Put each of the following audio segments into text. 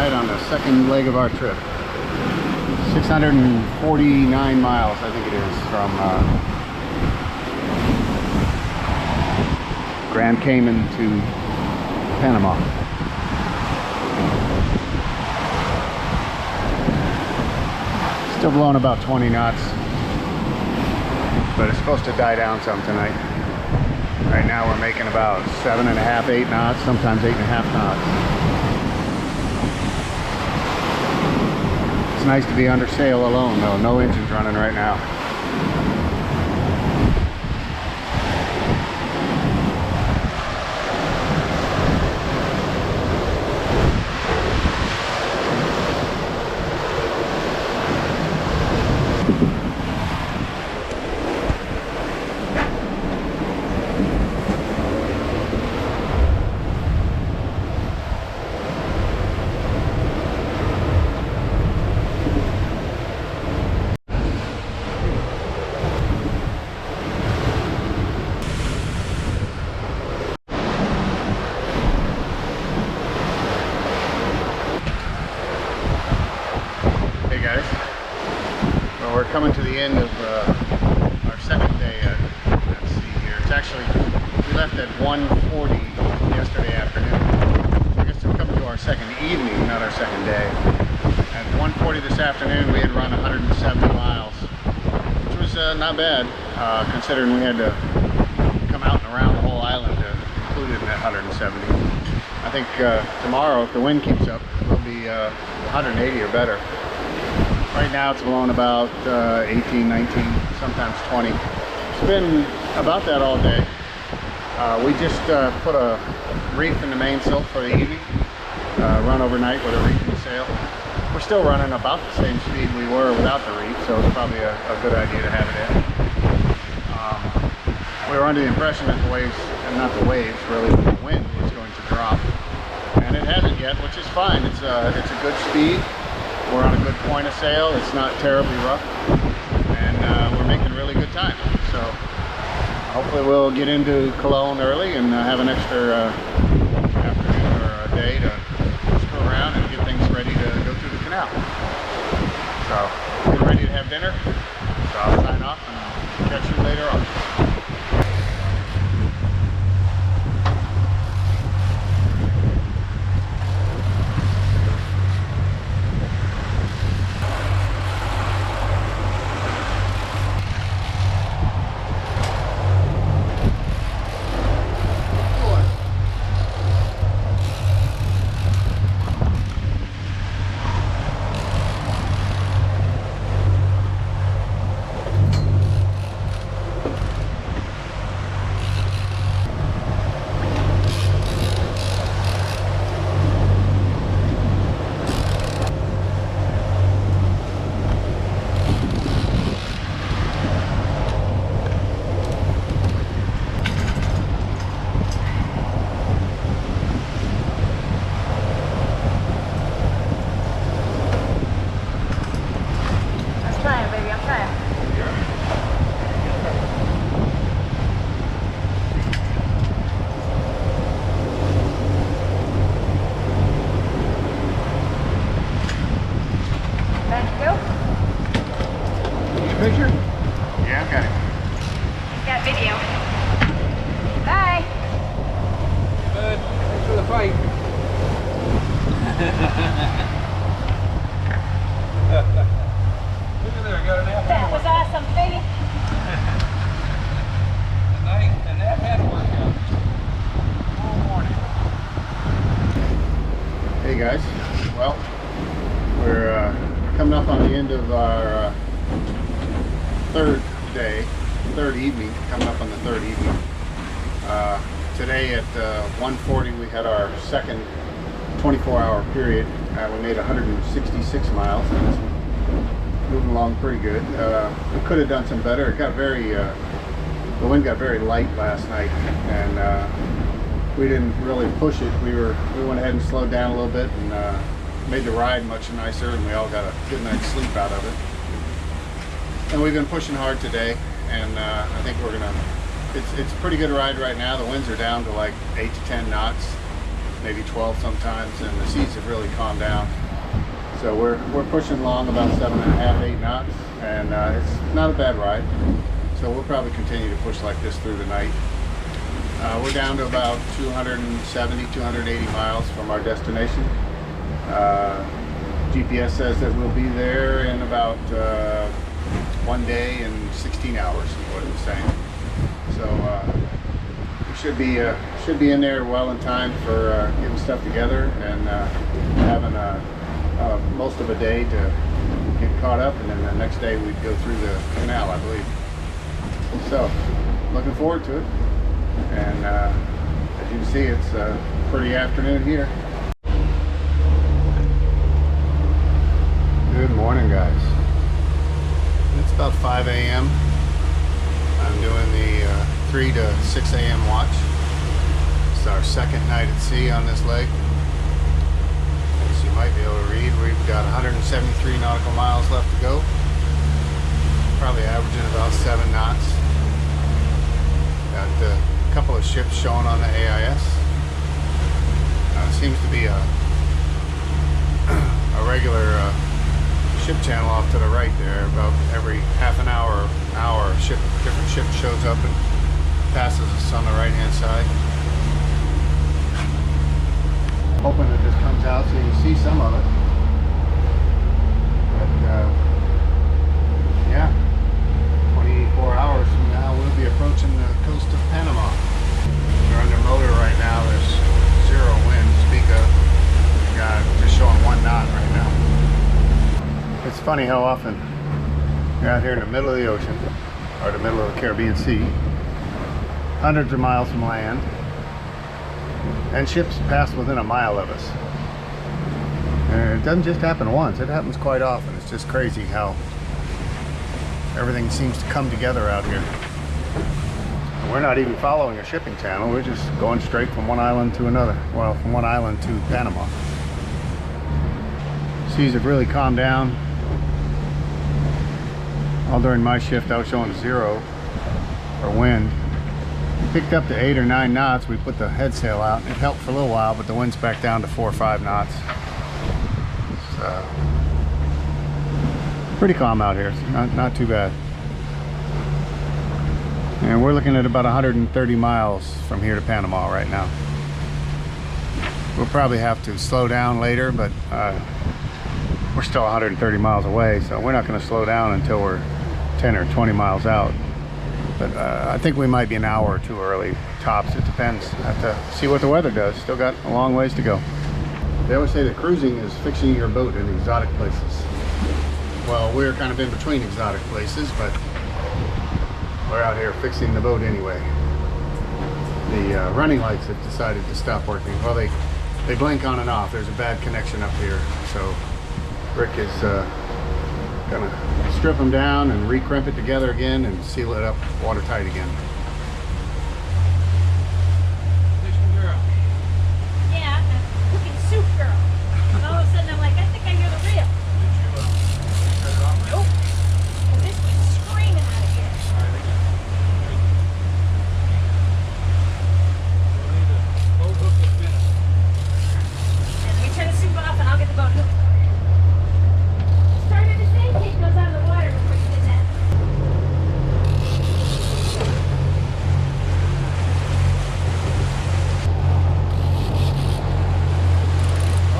tonight on the second leg of our trip. 649 miles, I think it is, from Grand Cayman to Panama. Still blowing about 20 knots, but it's supposed to die down some tonight. Right now we're making about 7.5, 8 knots, sometimes 8.5 knots. It's nice to be under sail alone though, no engines running right now. We're coming to the end of our second day at sea here. It's actually, we left at 1:40 yesterday afternoon. So I guess we're coming to our second evening, not our second day. At 1:40 this afternoon, we had run 170 miles, which was not bad, considering we had to come out and around the whole island to include it in that 170. I think tomorrow, if the wind keeps up, we'll be 180 or better. Right now it's blowing about 18, 19, sometimes 20. It's been about that all day. We just put a reef in the mainsail for the evening, run overnight with a reef in the sail. We're still running about the same speed we were without the reef, so it's probably a good idea to have it in. We were under the impression that the waves, and not the waves, really, but the wind was going to drop. And it hasn't yet, which is fine. It's a good speed. We're on a good point of sail. It's not terribly rough, and we're making really good time. So hopefully we'll get into Cologne early and have an extra afternoon or a day to screw around and get things ready to go through the canal. So get ready to have dinner. So I'll sign off and catch you later on. Picture? Yeah, I've got it. Got video. Bye. Bud, thanks for the fight. Look at there, got an apple. That was awesome, baby. And that had to work out all morning. Hey guys, well, we're coming up on the end of our third evening, coming up on the third evening. Today at 1:40 we had our second 24-hour period. We made 166 miles, and it's moving along pretty good. We could have done some better. It got the wind got very light last night, and we didn't really push it. We went ahead and slowed down a little bit and made the ride much nicer, and we all got a good night's sleep out of it. And we've been pushing hard today, and I think we're gonna. It's a pretty good ride right now. The winds are down to like 8 to 10 knots, maybe 12 sometimes, and the seas have really calmed down. So we're pushing along about 7.5, 8 knots, and it's not a bad ride. So we'll probably continue to push like this through the night. We're down to about 270, 280 miles from our destination. GPS says that we'll be there in about 1 day and 16 hours is what it was saying. So we should be in there well in time for getting stuff together and having most of a day to get caught up, and then the next day we'd go through the canal, I believe. So looking forward to it. And as you can see, it's a pretty afternoon here. Good morning, guys. It's about 5 a.m. I'm doing the 3 to 6 a.m. watch. It's our second night at sea on this lake. As you might be able to read, we've got 173 nautical miles left to go. Probably averaging about 7 knots. Got a couple of ships showing on the AIS. Seems to be a regular ship channel off to the right there. About every half an hour, different ship shows up and passes us on the right hand side. Hoping that this comes out so you can see some of it. But yeah, 24 hours from now we'll be approaching the coast of Panama. We're under motor right now. There's 0 wind to speak of. We got just showing 1 knot right now. It's funny how often you're out here in the middle of the ocean, or the middle of the Caribbean Sea, hundreds of miles from land, and ships pass within a mile of us. And it doesn't just happen once, it happens quite often. It's just crazy how everything seems to come together out here. We're not even following a shipping channel, we're just going straight from one island to another. Well, from one island to Panama. Seas have really calmed down. All during my shift I was showing 0 for wind. Picked up to 8 or 9 knots. We put the head sail out. It helped for a little while, but the wind's back down to 4 or 5 knots. So pretty calm out here. It's not too bad. And we're looking at about 130 miles from here to Panama right now. We'll probably have to slow down later, but we're still 130 miles away, so we're not going to slow down until we're 10 or 20 miles out. But I think we might be an hour or 2 early, tops. It depends. I have to see what the weather does. Still got a long ways to go. They always say that cruising is fixing your boat in exotic places. Well, we're kind of in between exotic places, but we're out here fixing the boat anyway. The running lights have decided to stop working. Well, they blink on and off. There's a bad connection up here, so Rick is gonna strip them down and re-crimp it together again and seal it up watertight again. Fishing girl. Yeah, I'm a cooking soup girl. And all of a sudden I'm like, I think I hear the reel. Did you cut it off? Nope. And this one's screaming out of here. Alright, we'll need a boat hook in a minute. And let me turn the soup off and I'll get the boat hooked. Started to say it goes out of the water before you did that.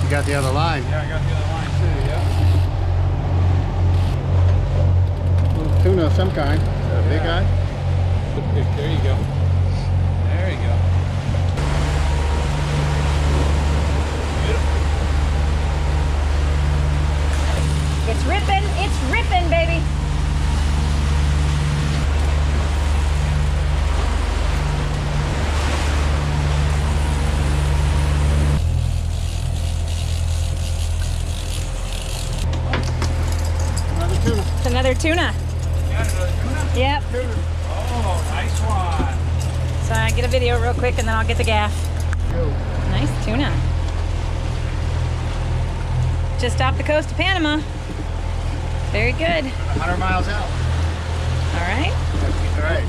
You got the other line. Yeah, I got the other line too, yeah. Little tuna of some kind. A big guy. There you go. There you go. It's ripping, baby. Another tuna. It's another tuna. Got another tuna? Yep. Oh, nice one. So I get a video real quick and then I'll get the gaff. Go. Nice tuna. Just off the coast of Panama. Very good. 100 miles out. All right. All right.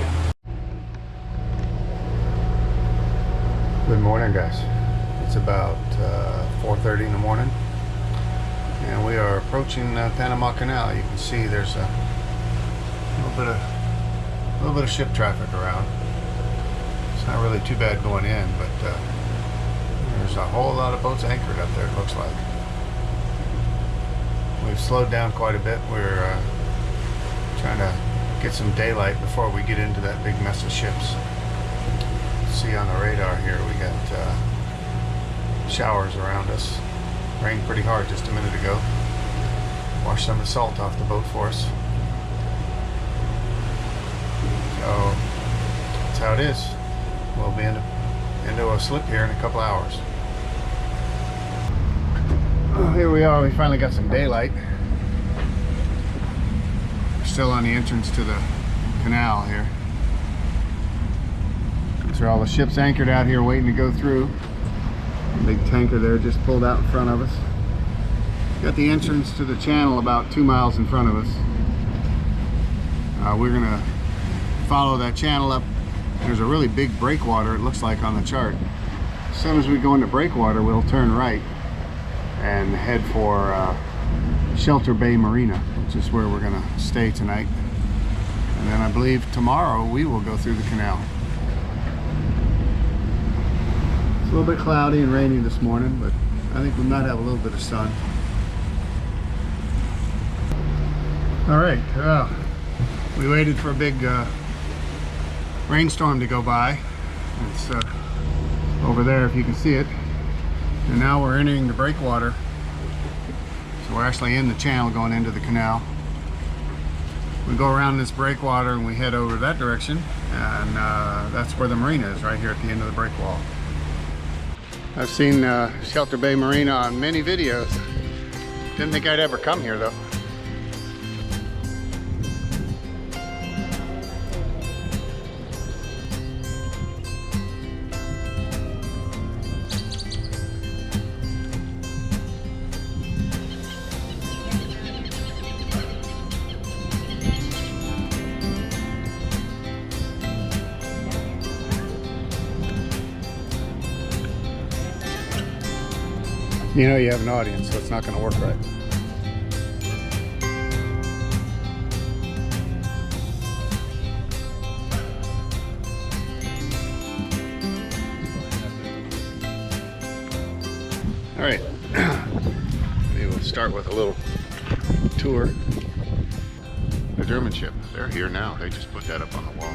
Good morning, guys. It's It's about 4:30 in the morning, and we are approaching Panama Canal. You can see there's a little bit of ship traffic around. It's not really too bad going in, but there's a whole lot of boats anchored up there, it looks like. We've slowed down quite a bit. We're trying to get some daylight before we get into that big mess of ships. See on the radar here, we got showers around us. Rained pretty hard just a minute ago. Washed some of the salt off the boat for us. So that's how it is. We'll be into a slip here in a couple hours. Oh, here we are. We finally got some daylight. We're still on the entrance to the canal here. These are all the ships anchored out here waiting to go through. A big tanker there just pulled out in front of us. Got the entrance to the channel about 2 miles in front of us. We're gonna follow that channel up. There's a really big breakwater, it looks like, on the chart. As soon as we go into breakwater, we'll turn right and head for Shelter Bay Marina, which is where we're gonna stay tonight. And then I believe tomorrow we will go through the canal. It's a little bit cloudy and rainy this morning, but I think we might have a little bit of sun. All right, we waited for a big rainstorm to go by. It's over there if you can see it. And now we're entering the breakwater. So we're actually in the channel going into the canal. We go around this breakwater and we head over that direction, and that's where the marina is, right here at the end of the breakwall. I've seen Shelter Bay Marina on many videos. Didn't think I'd ever come here though. You know you have an audience, so it's not going to work right. All right, maybe we'll start with a little tour. The German ship, they're here now. They just put that up on the wall.